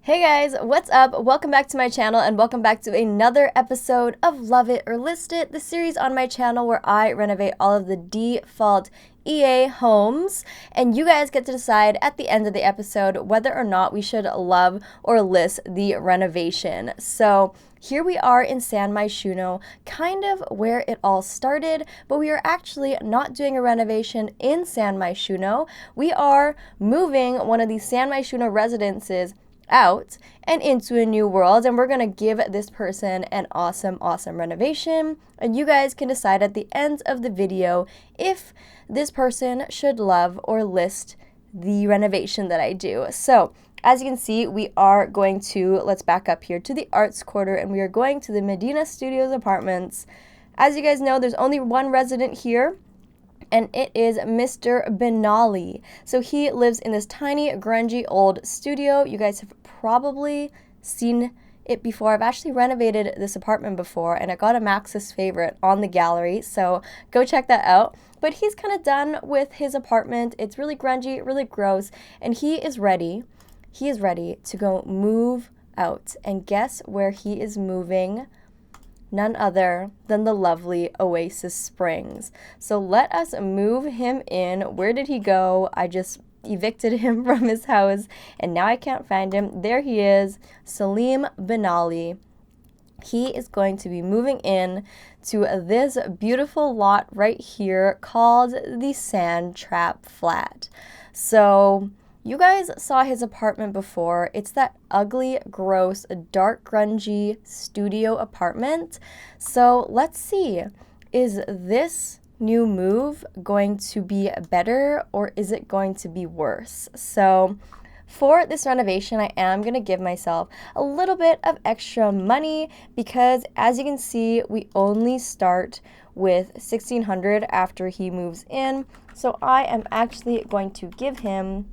Hey guys, what's up? Welcome back to my channel and welcome back to another episode of Love It or List It, the series on my channel where I renovate all of the default EA homes, and you guys get to decide at the end of the episode whether or not we should love or list the renovation. So here we are in San Myshuno, kind of where it all started, but we are actually not doing a renovation in San Myshuno. We are moving one of these San Myshuno residences out and into a new world, and we're gonna give this person an awesome renovation, and you guys can decide at the end of the video if this person should love or list the renovation that I do. So as you can see, we are going to, let's back up here to the Arts Quarter, and we are going to the Medina Studios apartments. As you guys know, there's only one resident here, and it is Mr. Benali. So he lives in this tiny, grungy old studio. You guys have probably seen it before. I've actually renovated this apartment before, and I got a Max's favorite on the gallery, so go check that out. But he's kind of done with his apartment. It's really grungy, really gross, and he is ready to go move out. And guess where he is moving? None other than the lovely Oasis Springs. So let us move him in. Where did he go? I just evicted him from his house and now I can't find him. There he is, Salim Benali. He is going to be moving in to this beautiful lot right here called the Sand Trap Flat. So you guys saw his apartment before. It's that ugly, gross, dark, grungy studio apartment. So let's see, is this new move going to be better or is it going to be worse? So for this renovation, I am going to give myself a little bit of extra money because as you can see, we only start with $1,600 after he moves in. So I am actually going to give him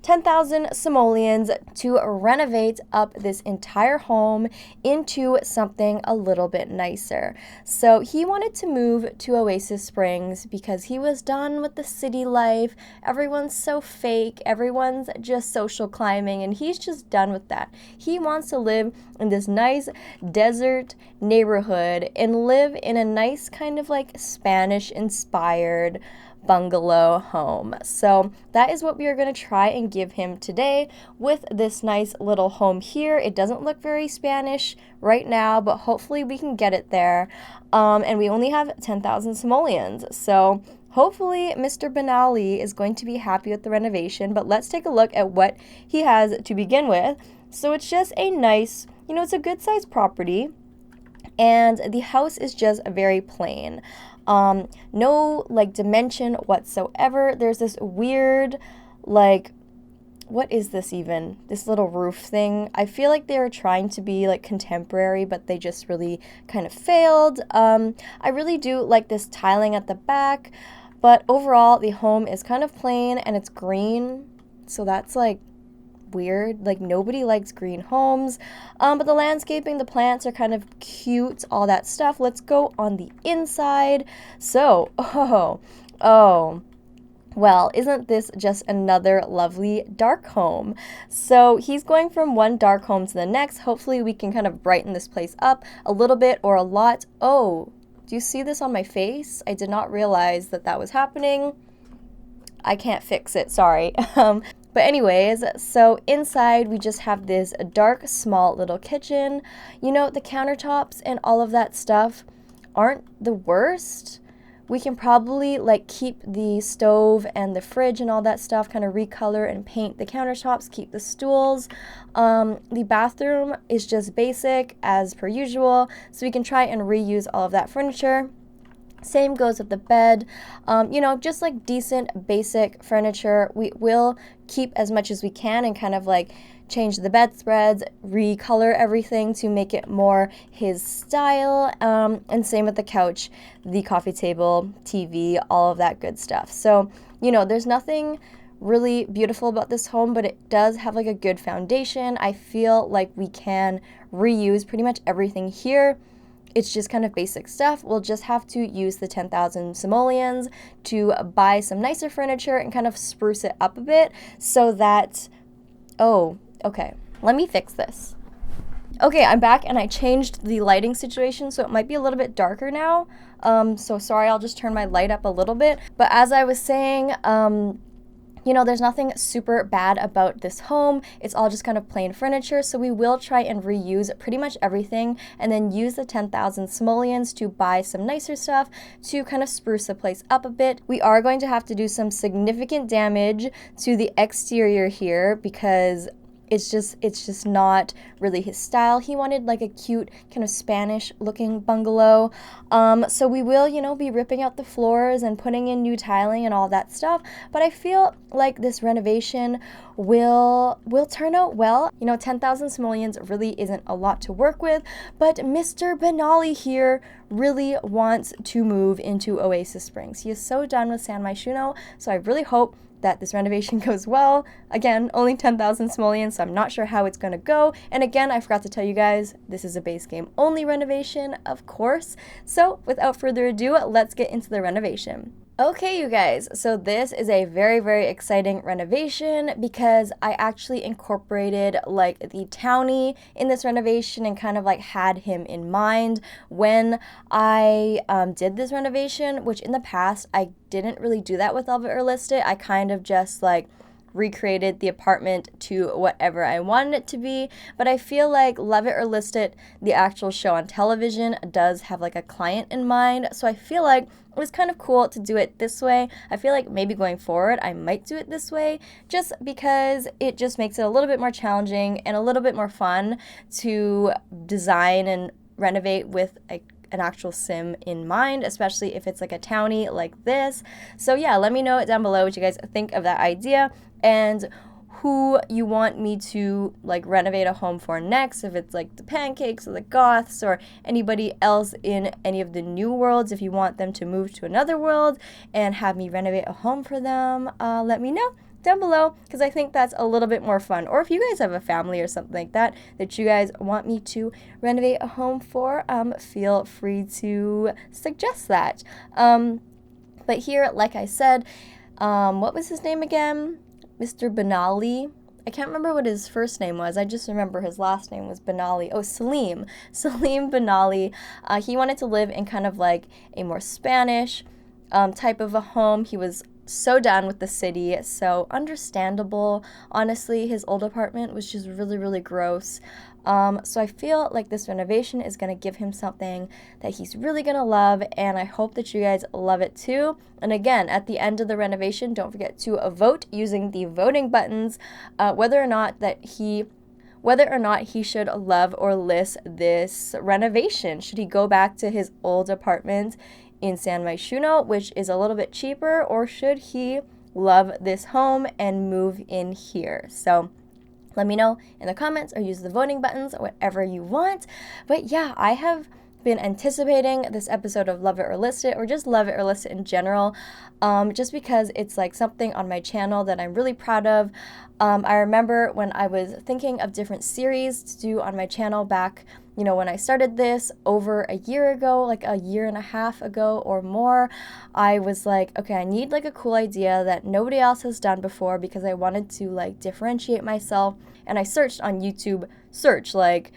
10,000 simoleons to renovate up this entire home into something a little bit nicer. So he wanted to move to Oasis Springs because he was done with the city life. Everyone's so fake, everyone's just social climbing, and he's just done with that. He wants to live in this nice desert neighborhood and live in a nice kind of like Spanish-inspired bungalow home. So that is what we are going to try and give him today with this nice little home here. It doesn't look very Spanish right now, but hopefully we can get it there. And we only have 10,000 simoleons. So hopefully Mr. Benali is going to be happy with the renovation, but let's take a look at what he has to begin with. So it's just a nice, it's a good sized property, and the house is just very plain. No like dimension whatsoever. There's this weird, like, what is this even? This little roof thing. I feel like they were trying to be like contemporary, but they just really kind of failed. I really do like this tiling at the back, but overall the home is kind of plain and it's green. So that's like weird. Like nobody likes green homes, but the landscaping, the plants are kind of cute, all that stuff. Let's go on the inside. So well, isn't this just another lovely dark home? So he's going from one dark home to the next. Hopefully we can kind of brighten this place up a little bit or a lot. Oh, do you see this on my face? I did not realize that that was happening. I can't fix it, sorry. But anyways, so inside we just have this dark, small little kitchen. The countertops and all of that stuff aren't the worst. We can probably like keep the stove and the fridge and all that stuff, kind of recolor and paint the countertops, keep the stools. The bathroom is just basic as per usual, so we can try and reuse all of that furniture. Same goes with the bed, just like decent basic furniture. We will keep as much as we can and kind of like change the bedspreads, recolor everything to make it more his style, and same with the couch, the coffee table, TV, all of that good stuff. So, there's nothing really beautiful about this home, but it does have like a good foundation. I feel like we can reuse pretty much everything here. It's just kind of basic stuff. We'll just have to use the 10,000 simoleons to buy some nicer furniture and kind of spruce it up a bit so that, oh, okay. Let me fix this. Okay, I'm back and I changed the lighting situation, so it might be a little bit darker now. So sorry, I'll just turn my light up a little bit. But as I was saying, you know, there's nothing super bad about this home. It's all just kind of plain furniture, so we will try and reuse pretty much everything and then use the 10,000 simoleons to buy some nicer stuff to kind of spruce the place up a bit. We are going to have to do some significant damage to the exterior here because it's just not really his style. He wanted like a cute kind of Spanish looking bungalow. So we will, you know, be ripping out the floors and putting in new tiling and all that stuff. But I feel like this renovation will turn out well. You know, 10,000 simoleons really isn't a lot to work with, but Mr. Benali here really wants to move into Oasis Springs. He is so done with San Myshuno, so I really hope that this renovation goes well. Again, only 10,000 simoleons, so I'm not sure how it's going to go. And again, I forgot to tell you guys, this is a base game only renovation, of course. So without further ado, let's get into the renovation. Okay, you guys, so this is a very, very exciting renovation because I actually incorporated like the townie in this renovation and kind of like had him in mind when I did this renovation, which in the past I didn't really do that with Love It or List It. I kind of just like recreated the apartment to whatever I wanted it to be, but I feel like Love It or List It, the actual show on television, does have like a client in mind, so I feel like it was kind of cool to do it this way. I feel like maybe going forward I might do it this way just because it just makes it a little bit more challenging and a little bit more fun to design and renovate with an actual sim in mind, especially if it's like a townie like this. So yeah, let me know down below what you guys think of that idea and who you want me to like renovate a home for next, if it's like the Pancakes or the Goths or anybody else in any of the new worlds. If you want them to move to another world and have me renovate a home for them, let me know down below because I think that's a little bit more fun. Or if you guys have a family or something like that that you guys want me to renovate a home for, feel free to suggest that. But here, like I said, what was his name again? Mr. Benali. I can't remember what his first name was. I just remember his last name was Benali. Oh, Salim. Salim Benali. He wanted to live in kind of like a more Spanish type of a home. He was so done with the city, so understandable. Honestly, his old apartment was just really, really gross. So I feel like this renovation is going to give him something that he's really going to love, and I hope that you guys love it too. And again, at the end of the renovation, don't forget to vote using the voting buttons whether or not he should love or list this renovation. Should he go back to his old apartment in San Myshuno, which is a little bit cheaper, or should he love this home and move in here? So let me know in the comments or use the voting buttons or whatever you want. But yeah, I have been anticipating this episode of Love It or List It, or just Love It or List It in general, just because it's like something on my channel that I'm really proud of. I remember when I was thinking of different series to do on my channel back, you know, when I started this over a year ago, like a year and a half ago or more, I was like, okay, I need like a cool idea that nobody else has done before because I wanted to like differentiate myself. And I searched on YouTube, like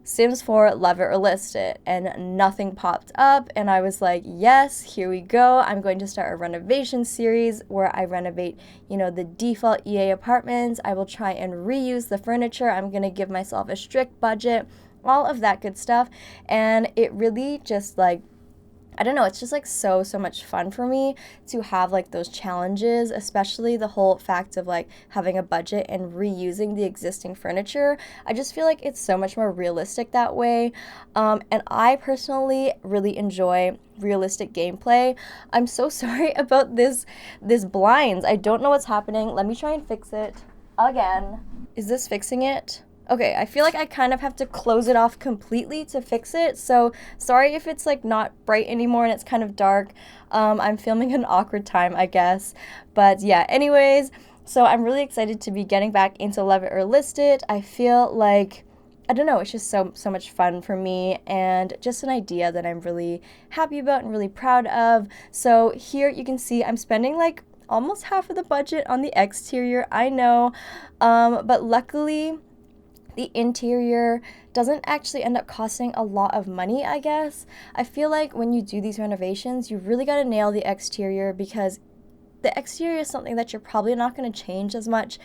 Sims 4 Love It or List It, and nothing popped up, and I was like, yes, here we go. I'm going to start a renovation series where I renovate, you know, the default EA apartments. I will try and reuse the furniture. I'm going to give myself a strict budget, all of that good stuff. And it really just like, I don't know, it's just like so much fun for me to have like those challenges, especially the whole fact of like having a budget and reusing the existing furniture. I just feel like it's so much more realistic that way. And I personally really enjoy realistic gameplay. I'm so sorry about this blinds. I don't know what's happening. Let me try and fix it again. Is this fixing it? Okay, I feel like I kind of have to close it off completely to fix it, so sorry if it's like not bright anymore and it's kind of dark. I'm filming an awkward time, I guess. But yeah, anyways, so I'm really excited to be getting back into Love It or List It. I feel like, I don't know, it's just so much fun for me and just an idea that I'm really happy about and really proud of. So here you can see I'm spending like almost half of the budget on the exterior, I know, but luckily The interior doesn't actually end up costing a lot of money, I guess. I feel like when you do these renovations, you really got to nail the exterior, because the exterior is something that you're probably not going to change as much,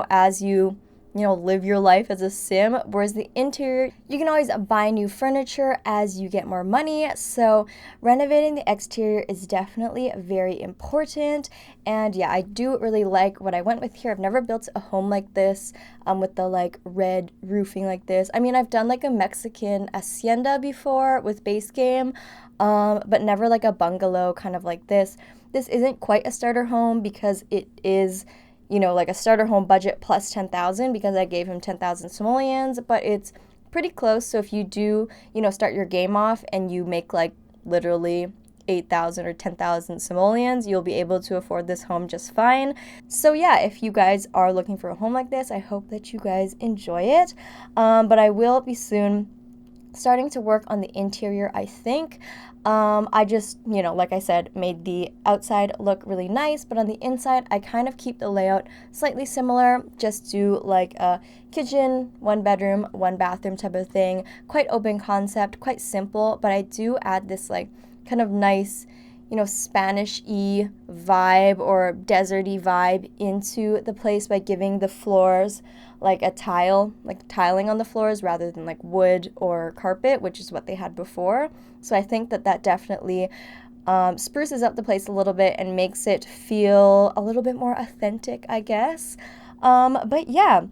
as you live your life as a sim. Whereas the interior, you can always buy new furniture as you get more money. So renovating the exterior is definitely very important. And yeah, I do really like what I went with here. I've never built a home like this, with the like red roofing like this. I mean, I've done like a Mexican hacienda before with base game, but never like a bungalow kind of like this. This isn't quite a starter home because it is, like a starter home budget plus 10,000, because I gave him 10,000 simoleons, but it's pretty close. So if you do, start your game off and you make like literally 8,000 or 10,000 simoleons, you'll be able to afford this home just fine. So yeah, if you guys are looking for a home like this, I hope that you guys enjoy it. But I will be soon starting to work on the interior, I think. I just, like I said, made the outside look really nice, but on the inside, I kind of keep the layout slightly similar, just do like a kitchen, 1 bedroom, 1 bathroom type of thing, quite open concept, quite simple, but I do add this like kind of nice, Spanish-y vibe or desert-y vibe into the place by giving the floors like a tile, like tiling on the floors rather than like wood or carpet, which is what they had before. So I think that definitely spruces up the place a little bit and makes it feel a little bit more authentic, I guess. But yeah.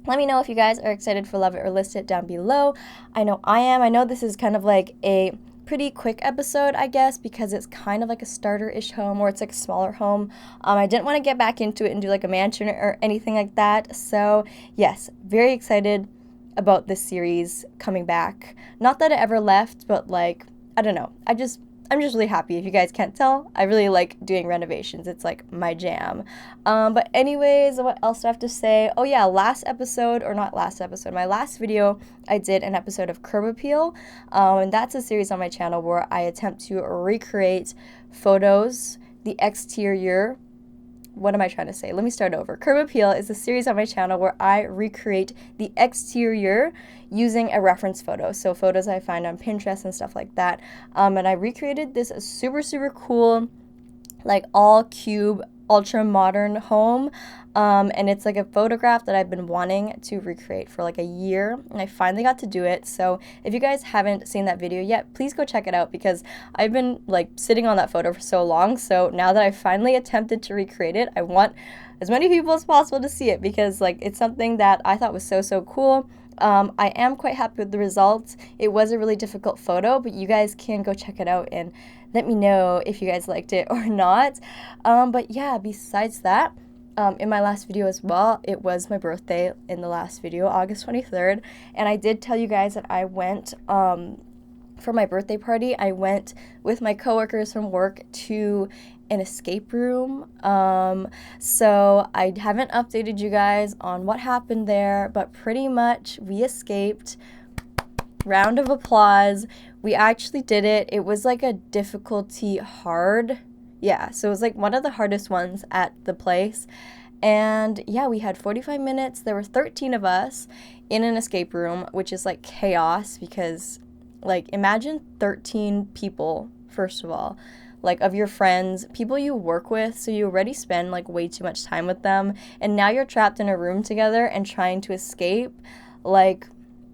Let me know if you guys are excited for Love It or List It down below. I know I am. I know this is kind of like a pretty quick episode, I guess, because it's kind of like a starter-ish home, or it's like a smaller home. I didn't want to get back into it and do like a mansion or anything like that. So yes, very excited about this series coming back. Not that it ever left, but like, I don't know. I'm just really happy. If you guys can't tell, I really like doing renovations. It's like my jam. But anyways, what else do I have to say? Oh yeah, my last video, I did an episode of Curb Appeal. And that's a series on my channel where I attempt to recreate photos, the exterior. What am I trying to say? Let me start over. Curb Appeal is a series on my channel where I recreate the exterior using a reference photo. So photos I find on Pinterest and stuff like that. And I recreated this super, super cool, like all cube, ultra modern home. And it's like a photograph that I've been wanting to recreate for like a year, and I finally got to do it. So if you guys haven't seen that video yet, please go check it out, because I've been like sitting on that photo for so long. So now that I finally attempted to recreate it, I want as many people as possible to see it, because like it's something that I thought was so cool. I am quite happy with the results. It was a really difficult photo, but you guys can go check it out and let me know if you guys liked it or not. But yeah, besides that, in my last video as well, it was my birthday in the last video, August 23rd, and I did tell you guys that I went, for my birthday party, I went with my coworkers from work to an escape room. So I haven't updated you guys on what happened there, but pretty much we escaped. Round of applause. We actually did it. It was like a difficulty hard. Yeah, so it was like one of the hardest ones at the place. And yeah, we had 45 minutes. There were 13 of us in an escape room, which is like chaos, because like imagine 13 people, first of all, like of your friends, people you work with, so you already spend like way too much time with them, and now you're trapped in a room together and trying to escape. Like,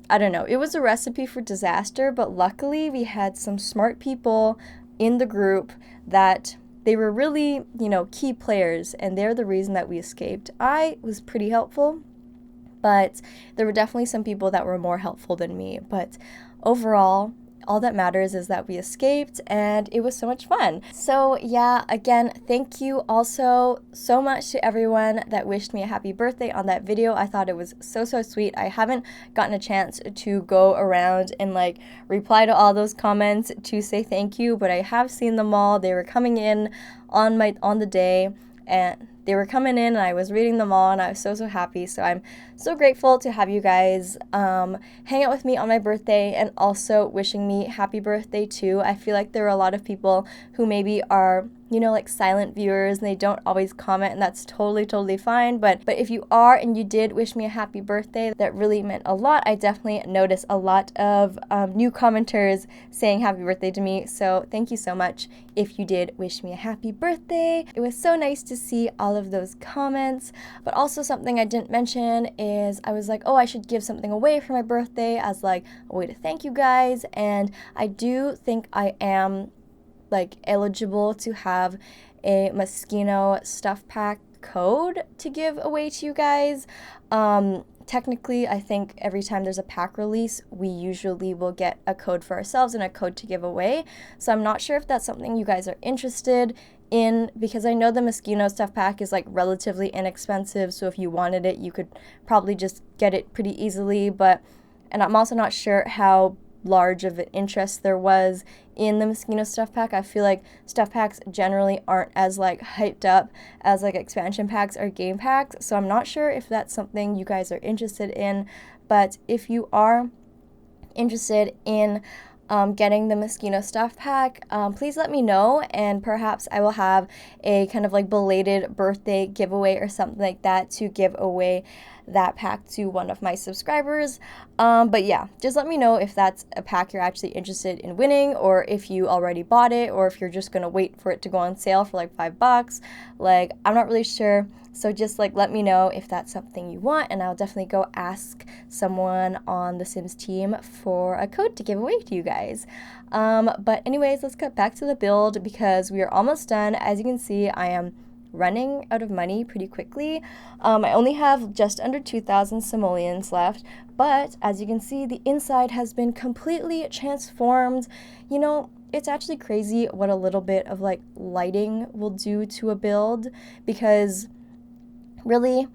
I don't know, it was a recipe for disaster, but luckily we had some smart people in the group that they were really, key players, and they're the reason that we escaped. I was pretty helpful, but there were definitely some people that were more helpful than me. But overall, all that matters is that we escaped, and it was so much fun. So yeah, again, thank you also so much to everyone that wished me a happy birthday on that video. I thought it was so sweet. I haven't gotten a chance to go around and like reply to all those comments to say thank you, but I have seen them all. They were coming in on the day, and they were coming in, and I was reading them all, and I was so happy. So I'm so grateful to have you guys hang out with me on my birthday, and also wishing me happy birthday too. I feel like there are a lot of people who maybe are like silent viewers and they don't always comment, and that's totally fine. But if you are and you did wish me a happy birthday, that really meant a lot. I definitely noticed a lot of new commenters saying happy birthday to me, so thank you so much if you did wish me a happy birthday. It was so nice to see all of those comments. But also something I didn't mention is I was like, oh, I should give something away for my birthday as like a way to thank you guys, and I do think I am like eligible to have a Myshuno stuff pack code to give away to you guys. Technically, I think every time there's a pack release, we usually will get a code for ourselves and a code to give away. So I'm not sure if that's something you guys are interested in, because I know the Myshuno stuff pack is like relatively inexpensive. So if you wanted it, you could probably just get it pretty easily. And I'm also not sure how large of an interest there was in the Myshuno stuff pack. I feel like stuff packs generally aren't as like hyped up as like expansion packs or game packs, so I'm not sure if that's something you guys are interested in. But if you are interested in getting the Myshuno stuff pack, please let me know, and perhaps I will have a kind of like belated birthday giveaway or something like that to give away that pack to one of my subscribers. But yeah, just let me know if that's a pack you're actually interested in winning, or if you already bought it, or if you're just gonna wait for it to go on sale for like $5. Like, I'm not really sure. So just like let me know if that's something you want, and I'll definitely go ask someone on the Sims team for a code to give away to you guys. But anyways, let's get back to the build because we are almost done. As you can see, I am running out of money pretty quickly. I only have just under 2,000 simoleons left, but as you can see, the inside has been completely transformed. It's actually crazy what a little bit of like lighting will do to a build, because really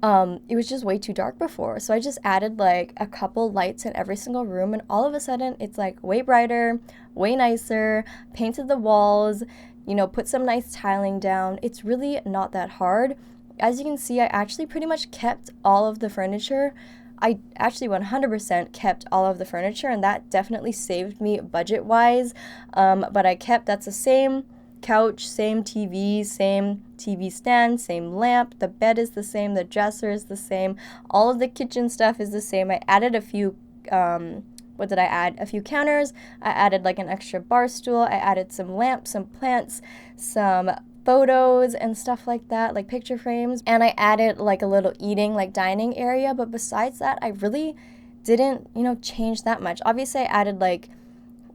it was just way too dark before. So I just added like a couple lights in every single room, and all of a sudden it's like way brighter, way nicer, painted the walls, put some nice tiling down. It's really not that hard. As you can see, I actually pretty much kept all of the furniture. I actually 100% kept all of the furniture, and that definitely saved me budget-wise. But I kept, that's the same couch, same TV stand, same lamp, the bed is the same, the dresser is the same, all of the kitchen stuff is the same. I added a few, what did I add? A few counters. I added like an extra bar stool. I added some lamps, some plants, some photos and stuff like that, like picture frames. And I added like a little eating, like dining area. But besides that, I really didn't, change that much. Obviously, I added like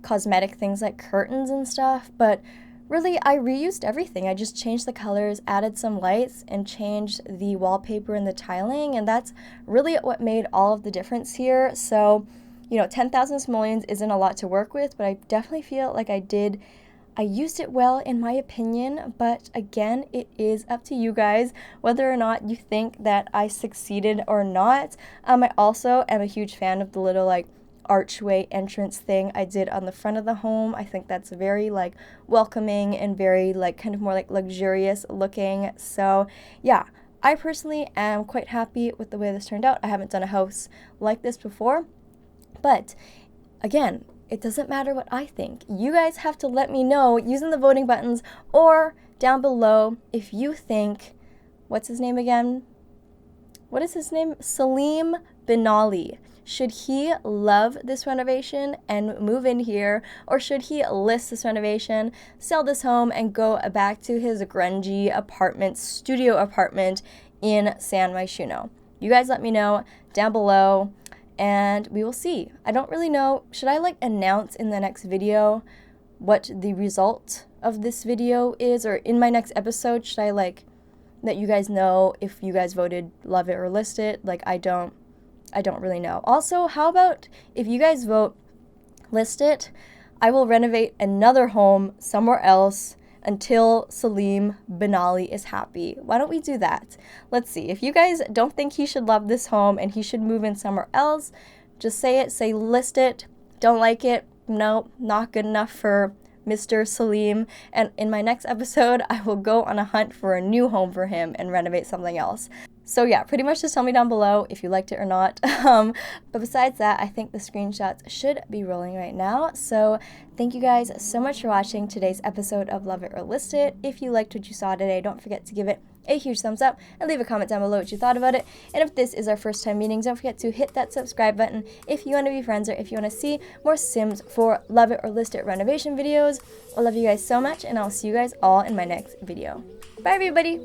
cosmetic things like curtains and stuff, but really, I reused everything. I just changed the colors, added some lights, and changed the wallpaper and the tiling, and that's really what made all of the difference here. So 10,000 simoleons isn't a lot to work with, but I definitely feel like I used it well in my opinion. But again, it is up to you guys whether or not you think that I succeeded or not. I also am a huge fan of the little like archway entrance thing I did on the front of the home. I think that's very like welcoming and very like kind of more like luxurious looking. So yeah, I personally am quite happy with the way this turned out. I haven't done a house like this before. But again, it doesn't matter what I think. You guys have to let me know using the voting buttons or down below if you think, what's his name again? What is his name? Salim Benali. Should he love this renovation and move in here, or should he list this renovation, sell this home, and go back to his grungy apartment, studio apartment in San Myshuno? You guys let me know down below, and we will see. I don't really know. Should I like announce in the next video what the result of this video is, or in my next episode, should I like let you guys know if you guys voted love it or list it? Like, I don't really know. Also, how about if you guys vote list it, I will renovate another home somewhere else until Salim Benali is happy. Why don't we do that? Let's see. If you guys don't think he should love this home and he should move in somewhere else, just say it. Say list it. Don't like it? No, not good enough for Mr. Salim. And in my next episode, I will go on a hunt for a new home for him and renovate something else. So yeah, pretty much just tell me down below if you liked it or not. But besides that, I think the screenshots should be rolling right now. So thank you guys so much for watching today's episode of Love It or List It. If you liked what you saw today, don't forget to give it a huge thumbs up and leave a comment down below what you thought about it. And if this is our first time meeting, don't forget to hit that subscribe button if you want to be friends or if you want to see more Sims for Love It or List It renovation videos. I love you guys so much, and I'll see you guys all in my next video. Bye everybody!